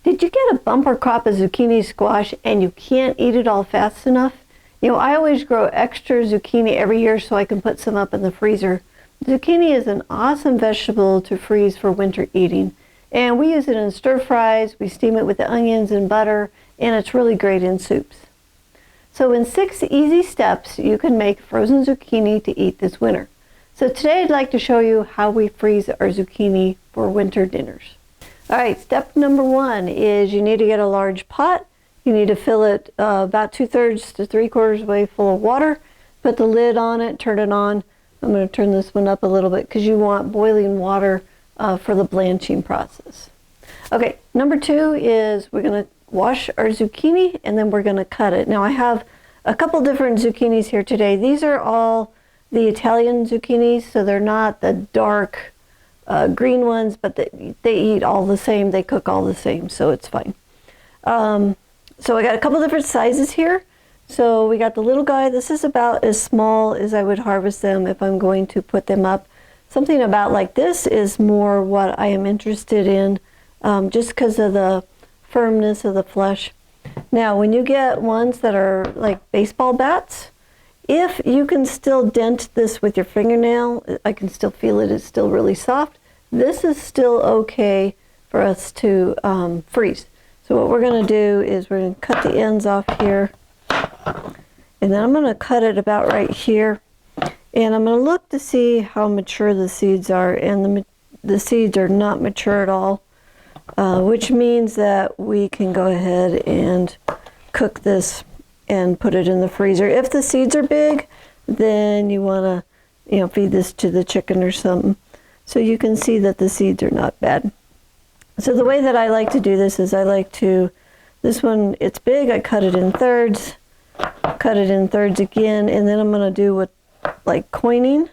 Did you get a bumper crop of zucchini squash and you can't eat it all fast enough? You know, I always grow extra zucchini every year so I can put some up in the freezer. Zucchini is an awesome vegetable to freeze for winter eating. And we use it in stir fries, we steam it with the onions and butter, and it's really great in soups. So in 6 easy steps, you can make frozen zucchini to eat this winter. So today I'd like to show you how we freeze our zucchini for winter dinners. All right, step number 1 is you need to get a large pot. You need to fill it about 2/3 to 3/4 way full of water. Put the lid on it, turn it on. I'm going to turn this one up a little bit because you want boiling water for the blanching process. Okay, number 2 is we're going to wash our zucchini and then we're going to cut it. Now I have a couple different zucchinis here today. These are all the Italian zucchinis, so they're not the dark green ones, but they eat all the same, they cook all the same, so it's fine. So I got a couple different sizes here. So we got the little guy. This is about as small as I would harvest them if I'm going to put them up. Something about like this is more what I am interested in, just because of the firmness of the flesh. Now when you get ones that are like baseball bats, if you can still dent this with your fingernail, I can still feel it, it's still really soft. This is still okay for us to freeze. So what we're going to do is we're going to cut the ends off here, and then I'm going to cut it about right here, and I'm going to look to see how mature the seeds are, and the seeds are not mature at all, which means that we can go ahead and cook this and put it in the freezer. If the seeds are big, then you want to, feed this to the chicken or something. So you can see that the seeds are not bad. So the way that I like to do this is this one, it's big, I cut it in thirds, cut it in thirds again, and then I'm going to do like coining.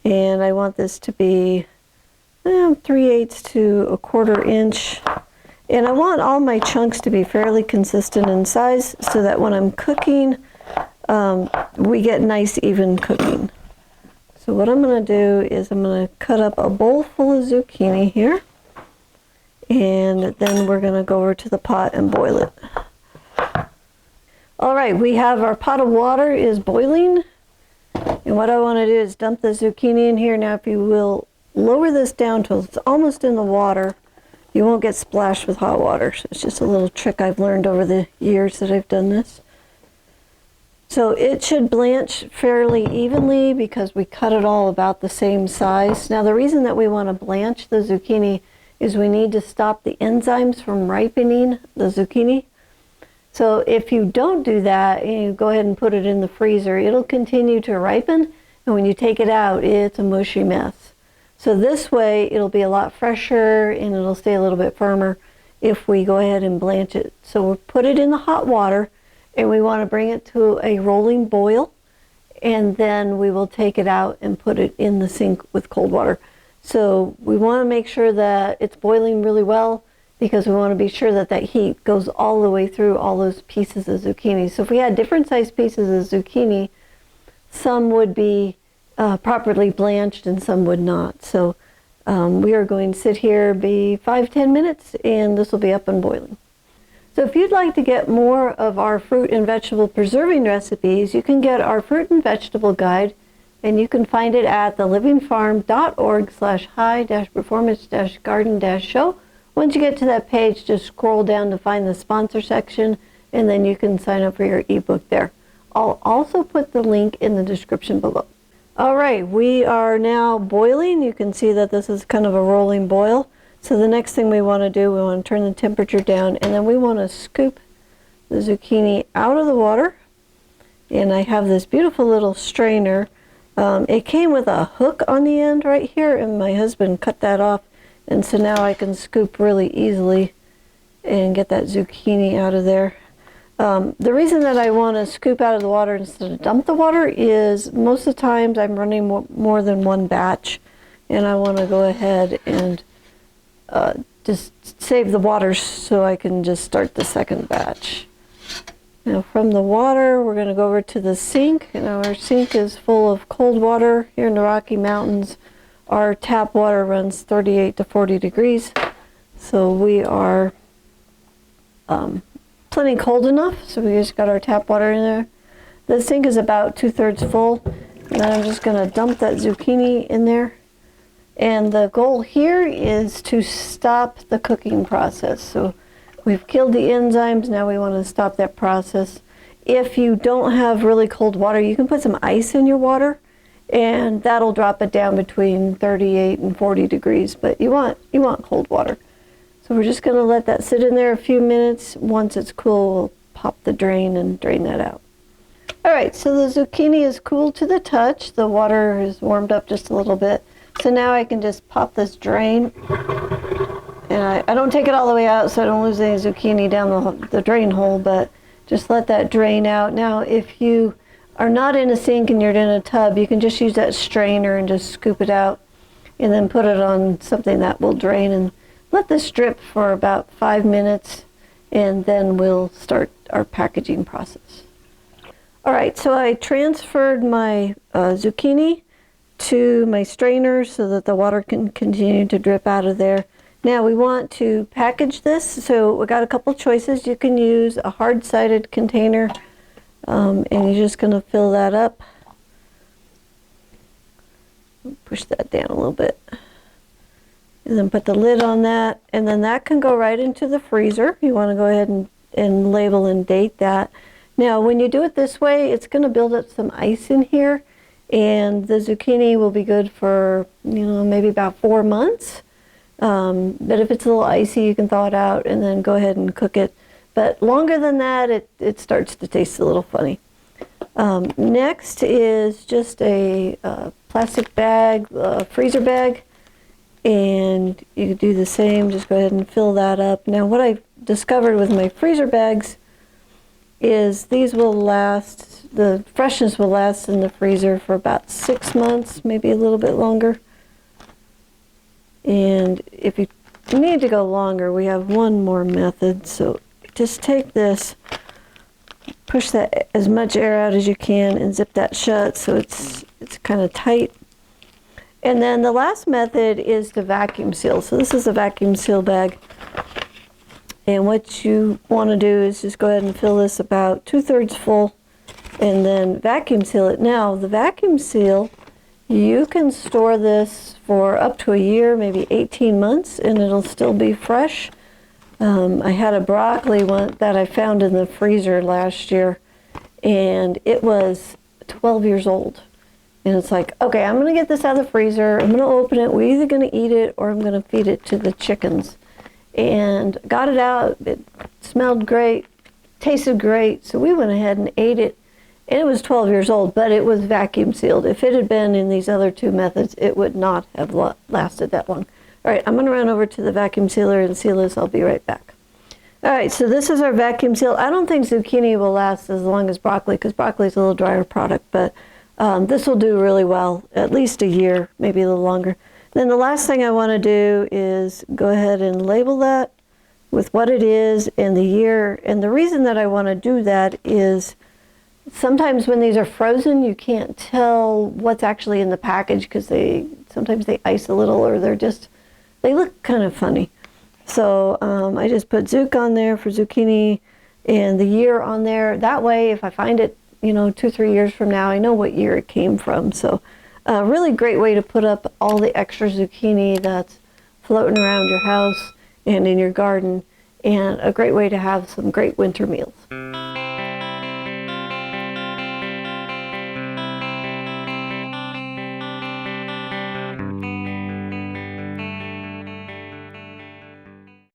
And I want this to be 3/8 to 1/4 inch. And I want all my chunks to be fairly consistent in size so that when I'm cooking, we get nice even cooking. So what I'm going to do is I'm going to cut up a bowl full of zucchini here. And then we're going to go over to the pot and boil it. All right, we have our pot of water is boiling. And what I want to do is dump the zucchini in here. Now if you will lower this down till it's almost in the water, you won't get splashed with hot water. So it's just a little trick I've learned over the years that I've done this. So it should blanch fairly evenly because we cut it all about the same size. Now the reason that we want to blanch the zucchini is we need to stop the enzymes from ripening the zucchini. So if you don't do that and you go ahead and put it in the freezer, it'll continue to ripen, and when you take it out, it's a mushy mess. So this way it'll be a lot fresher and it'll stay a little bit firmer if we go ahead and blanch it. So we'll put it in the hot water and we want to bring it to a rolling boil, and then we will take it out and put it in the sink with cold water. So we want to make sure that it's boiling really well because we want to be sure that that heat goes all the way through all those pieces of zucchini. So if we had different sized pieces of zucchini, some would be properly blanched and some would not. So we are going to sit here, be 5-10 minutes, and this will be up and boiling. So if you'd like to get more of our fruit and vegetable preserving recipes, you can get our fruit and vegetable guide, and you can find it at thelivingfarm.org/high-performance-garden-show. Once you get to that page, just scroll down to find the sponsor section, and then you can sign up for your ebook there. I'll also put the link in the description below. All right, we are now boiling. You can see that this is kind of a rolling boil. So the next thing we want to do, we want to turn the temperature down, and then we want to scoop the zucchini out of the water. And I have this beautiful little strainer. It came with a hook on the end right here, and my husband cut that off, and so now I can scoop really easily and get that zucchini out of there. The reason that I want to scoop out of the water instead of dump the water is most of the times I'm running more than one batch, and I want to go ahead and just save the water so I can just start the second batch. Now from the water, we're going to go over to the sink. And our sink is full of cold water. Here in the Rocky Mountains, our tap water runs 38 to 40 degrees. So we are plenty cold enough, so we just got our tap water in there. The sink is about 2/3 full, and then I'm just going to dump that zucchini in there. And the goal here is to stop the cooking process. So we've killed the enzymes, now we want to stop that process. If you don't have really cold water, you can put some ice in your water, and that'll drop it down between 38 and 40 degrees, but you want cold water. So we're just going to let that sit in there a few minutes. Once it's cool, we'll pop the drain and drain that out. All right, so the zucchini is cool to the touch. The water is warmed up just a little bit. So now I can just pop this drain. And I don't take it all the way out so I don't lose any zucchini down the drain hole, but just let that drain out. Now, if you are not in a sink and you're in a tub, you can just use that strainer and just scoop it out and then put it on something that will drain, and let this drip for about 5 minutes, and then we'll start our packaging process. All right, so I transferred my zucchini to my strainer so that the water can continue to drip out of there. Now we want to package this, so we got a couple choices. You can use a hard-sided container, and you're just going to fill that up. Push that down a little bit. And then put the lid on that, and then that can go right into the freezer. You want to go ahead and label and date that. Now when you do it this way, it's going to build up some ice in here, and the zucchini will be good for, maybe about 4 months. But if it's a little icy, you can thaw it out and then go ahead and cook it. But longer than that, it starts to taste a little funny. Next is just a plastic bag, freezer bag. And you can do the same, just go ahead and fill that up. Now what I've discovered with my freezer bags is these will last, the freshness will last in the freezer for about 6 months, maybe a little bit longer. And if you need to go longer, we have one more method. So just take this, push that as much air out as you can, and zip that shut so it's kind of tight. And then the last method is to vacuum seal. So this is a vacuum seal bag. And what you want to do is just go ahead and fill this about 2/3 full and then vacuum seal it. Now the vacuum seal, you can store this for up to a year, maybe 18 months, and it'll still be fresh. I had a broccoli one that I found in the freezer last year, and it was 12 years old. And it's like, okay, I'm going to get this out of the freezer. I'm going to open it. We're either going to eat it or I'm going to feed it to the chickens. And got it out. It smelled great, tasted great. So we went ahead and ate it. And it was 12 years old, but it was vacuum sealed. If it had been in these other two methods, it would not have lasted that long. All right, I'm going to run over to the vacuum sealer and seal this. I'll be right back. All right, so this is our vacuum seal. I don't think zucchini will last as long as broccoli because broccoli is a little drier product, but this will do really well, at least a year, maybe a little longer. Then the last thing I want to do is go ahead and label that with what it is and the year. And the reason that I want to do that is sometimes when these are frozen, you can't tell what's actually in the package because sometimes they ice a little, or they look kind of funny. So I just put Zuc on there for zucchini and the year on there. That way, if I find it 2-3 years from now, I know what year it came from. So a really great way to put up all the extra zucchini that's floating around your house and in your garden, and a great way to have some great winter meals.